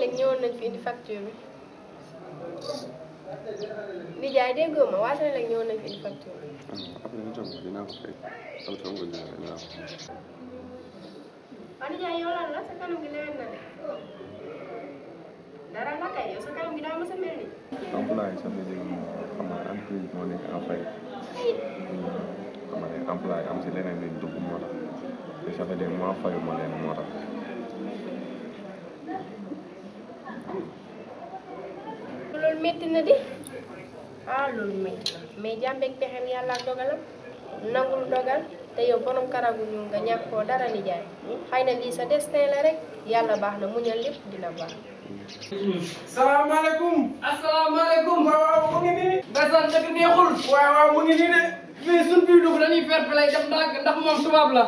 Senelec ñëwoon nañ fi indi facture bi nijaay déggoo ma waa Senelec ñëwoon nañ fi indi facture bi. après ñu jox ma dinaa ko fay après sama ko dinaa ko fay. waaw nijaay yow lan la sa kanam gi lewet na de dara la kay yow sa kanam gi daa mës a mel ni. emploi yi sax léegi xam nga entreprise moo nekk en faillite xam nga ne emploi am si leneen lañ dugg moo tax te ça fait des mois fayu ma leen moo tax. loolu métti na di loolu métti na mais jàmbeeg pexem yàlla ak dogalam nangul dogal te yow borom karagu ñu nga ñàkk koo dara nijaay xëy na lii sa destin la rek yàlla baax na muñal lépp dina baax. salaamaaleykum. asalaamaaleykum. waaw mu ngi nii. ndeysaan dëgg neexul. waaw mu ngi nii de. fii suñ bii dugg dañuy fair play def ndax moom tubaab la.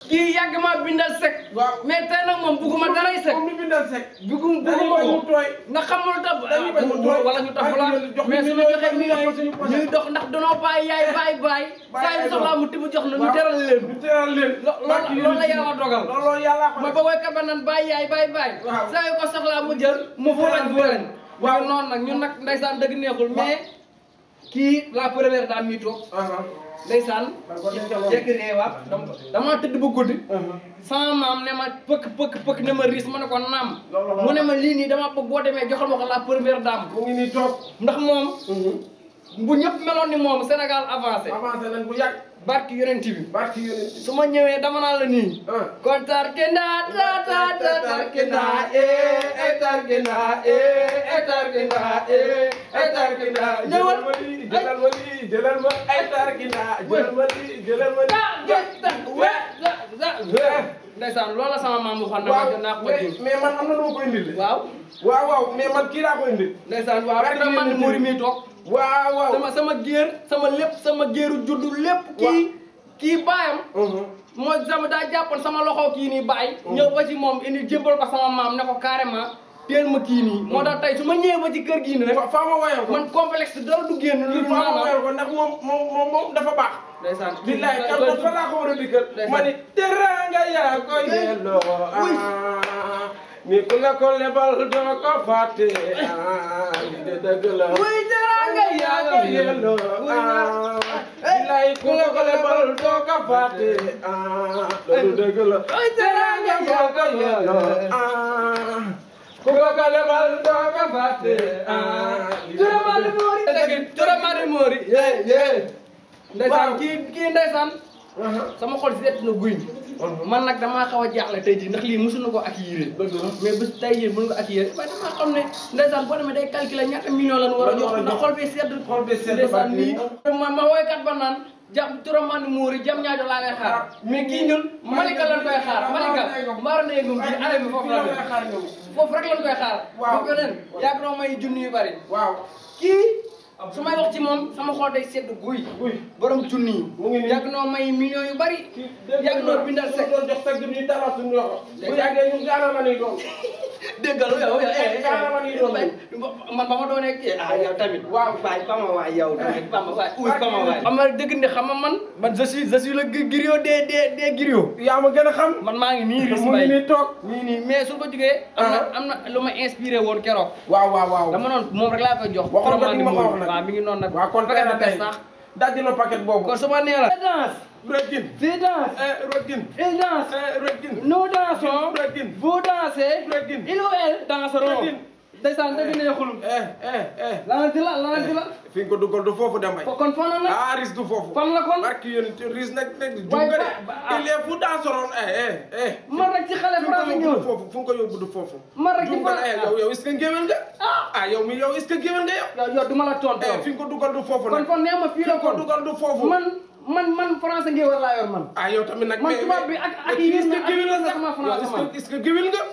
kii yàgg maa bindal sec. waaw mais tey nag moom bugguma daray sec. comme ni bindal sec. bugguma ko ndax xamul tab. dañuy bañ mu tooy wala ñu tax la mais suñu joxee millions ñuy dox ndax danoo bàyyi yaay bàyyi. saa yu soxlaa mu tibb jox na ñu teral leen. ñu teral leen. loolu la yàlla dogal. loolu yàlla ko ma ba woykat ba naan bàyyi yaay bàyyi. waaw saa yu ko soxlaa mu jël mu fulañ. waaw noonu nag ñun nag ndeysaan dëgg neexul mais kii la première dame mi toog. ndeysaan jekk reewaat dama tëdd ba guddi sama maam ne ma pëkk ne ma riis ma ne ko naam mu ne ma lii nii dama bëgg boo demee joxal ma ko la première dame mu ngi nii toog ndax moom bu ñëpp meloon ni moom Sénégal avancé nañ bu yàgg barki yonent bi barki yonent su ma ñëwee dama naan la nii kon tarkenda tarkenda tarkenda ñëwal jëlal ma ay tarkenda jëlal ma ndeysaan loola sama maam waxoon na ma naa ko jël mais man am na lu ma ko indil waaw mais man kii laa ko indil ndeysaan waaw dina man Mori mi toog waaw sama géer sama lépp sama géeru juddu lépp kii baayam mooy sama daa jàppoon sama loxo kii nii bàyyi ñëw ba ci moom indi jébbal ko sama maam ne ko carrément teel ma kii nii moo tax tey su ma ñëwee ba ci kër gii nii rek faa ma woyal ko man complexe dara du génn lu faa ma woyal ko ndax moom dafa baax ndeysaan billaay kal ko fa laa ko war a dikkal ma ni teranga yaa ko yelloo mi ku la ko lebal doo ko fàtte li de dëgg la muy teranga yaa ko yelloo billaay ku la ko lebal doo ko fàtte loolu dëgg la muy teranga yaa ko yelloo ku la ko lebal doo ko fàtte Turamari Mori ndeysaan kii ndeysaan sama xol seet na guy man nag damaa xaw a jaaxle tey jii ndax lii mosuñu ko acquérir mais bés tey yéen mën nga acquérir waaye damaa xam ne ndeysaan boo demee day calculer ñaata million la ñu war a jox ndax xol bee sedd ndeysaan lii ma woykat ba naan Turamari Mori jam ñaajo laa lay xaar mais kii ñun Malika lañ koy xaar Malika mbaara neegum bi arrêt bi foofu la foofu rek lañ koy xaar ba beneen yàgg noo may junni yu bari kii su may wax ci moom sama xol day sedd guy borom junni yi mu ngi nii yàgg noo may millions yu bari yàgg noo bindal sec doon jox sec ni dara suñu loxo bu yàggee ñun gaana ma ni doon déggal yow gaana ma ni doon man ba ma doonee yow tamit waaw waay ba ma waay yow tamit ba ma waay uy ba ma waay xam nga dëgg ne xam nga man je suis le griot des griots yaa ma gën a xam man maa ngi nii ris mu ngi nii toog nii mais su ko jógee am na lu ma inspiré woon keroog waaw dama noonu moom rek laa koy jox waxoon nga ni ma ko wax nag waaw mi ngi noonu nag waaw kon tey la tey sax dajji na paquet boobu kon su ma nee la danse Rekin fii danse Rekin il danse Rekin nous dansons Rekin vous dansez Rekin il ou elle danseront ndeysaan dëgg neexul lananti la fi nga ko dugal du foofu damay kon fan la nag ris du foofu fan la kon barki yéen ris nag jungale il est fu danseroon man rek ci xale France ñëw foofu fu nga ko yóbbu du foofu man rek ci yow est-ce que ngéwél nga yow mi yow est-ce que ngéwél nga yow duma la tontu fi nga ko dugal du foofu nag kon nee ma fii la ko dugal du foofu man français ngéwél laa yor man yow tamit nag man tubaab bi ak yéen ak géwél la sama français man est-ce que géwél nga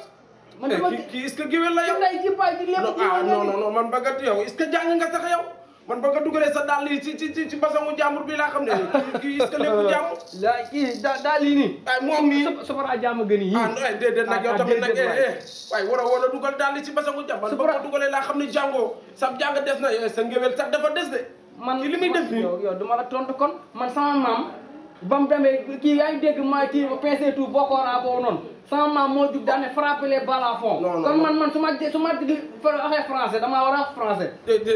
man dama kii est-ce que géwél la yow lay jipaay ci lépp non man ba nga yow est-ce que jàng nga sax yow man ba nga dugalee sa dàll yi ci basangu jàmbur bi laa xam ne kii est-ce que lépp jàmm la kii daal lii nii moom nii safara jàmm gën yi déedéet nag yow tamit nag waaye war a dugal dàll yi ci basangu jàmm man ba nga dugalee laa xam ne jàngoo sa jàng des na sa ngéwél sax dafa des de man li muy def nii yow duma la tontu kon man sama maam ba mu demee kii yaa ngi dégg maa kii PC tout bokkoonaa boobu noonu sama maam moo jug daan ne frapper les balles à fond. Non, non, kon non. man su ma waxee français damaa war a wax français.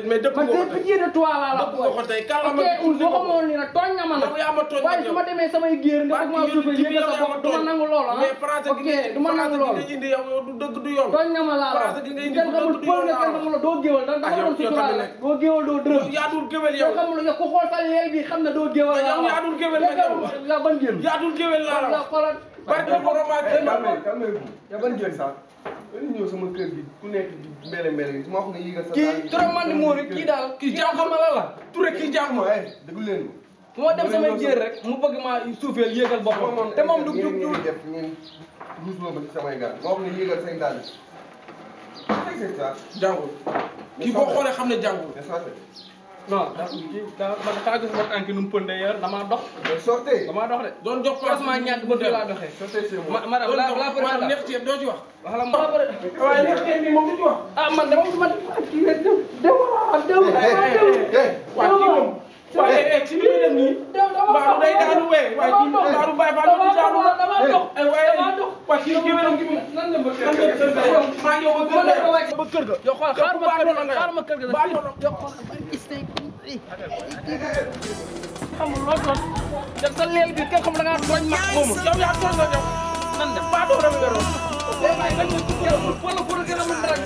mais dëpp man nga ko c'est pitié de toi laa la dëpp nga ko tey kàlla ma ok boo ko moon ni nag tooñ nga ma nag. yow yaa ma tooñ waaye su ma demee samay géer nga bëgg maa suufee yëgal sa bopp du ma nangu loolu mais français ok du ma nangu loolu. gi nga indi yow du dëgg du yoon. tooñ nga ma laa la français gi nga indi kenn xamul du pël yoon nga kenn xamul la doo géwal da nga doon suturaal rek doo géwal doo dërëm. yaa dul géwél yow yow. xamul yow ku xool sa leel bi xam ne doo géwal yow yaa dul géwél nag yow. yaa ban géwal yaa dul géwél laa la yow xoolal barke borom ak yaa ban jël sax dañu ñëw sama kër gi ku nekk di mbele mbele gi su ma wax nga yéegal sa kii trop man di Mori kii daal kii jàmm xamal la Touré kii jàmm ma déglu leen fu ma dem samay géer rek mu bëgg maa suufeel yéegal boppam te moom du ngeen def ngeen ruusloo ma ci samay gaal ma wax nga yéegal say daal c'est ça jàngul kii boo xoolee xam ne jàngul c'est ça non man xaa gis ma tànk nu mu pënde yor damaa dox sortez damaa dox de doon jox franchement ñàkk ba fii laa doxee sortez c'est moi madame la maanaam neex ci doo ci wax wax la ma waaye neex ci bi moom du ci wax ah man dama man kii rek dem waaw kii moom waaye ci li muy dem nii mbaa du day daanu wee waaye kii mbaa du bàyyi baa du daanu waaye waaye kii géwélam gi moom nan la ba maa ngi yow ba kër ga yow xool xaaruma kër ga yow xool xamul loo doon def sa leel bi kenn xam da ngaa tooñ mag xawma yow yaa toog nga yow nan def baa doo dem nga roon léegi nag nga ci yow wala pour gën a mën dara